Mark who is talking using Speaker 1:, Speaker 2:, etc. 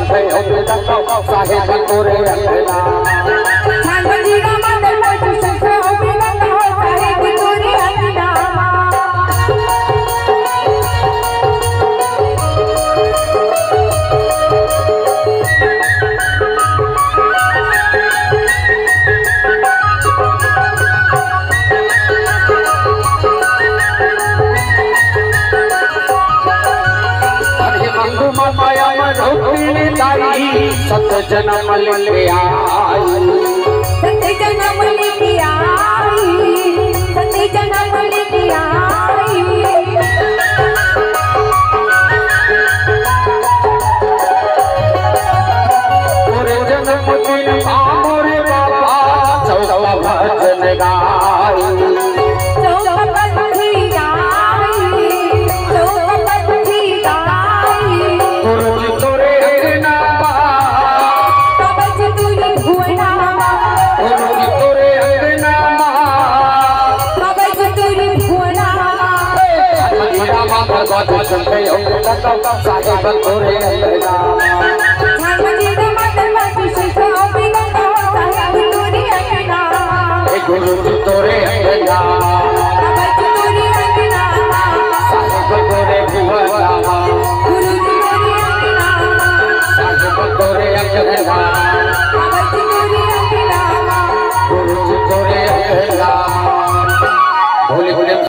Speaker 1: संगे हो साहेब तोरे अंगना
Speaker 2: छानबंदी का मादल बाजू संगे हो साहेब तोरे अंगना
Speaker 1: सत जन्म लेके आई
Speaker 2: सत जन्म लेके आई सत जन्म लेके आई
Speaker 1: मोरे जन्म दिन मोरे बाबा चौका भजन गाई संगे हो साहेब तोरे अंगना
Speaker 2: छानबंदी का मादल बाजू संगे हो साहेब तोरे अंगना
Speaker 1: गुरु तोरे अंगना
Speaker 2: तोरे अंगना
Speaker 1: साहेब तोरे भुवना
Speaker 2: गुरु तोरे अंगना
Speaker 1: साहेब तोरे अंगना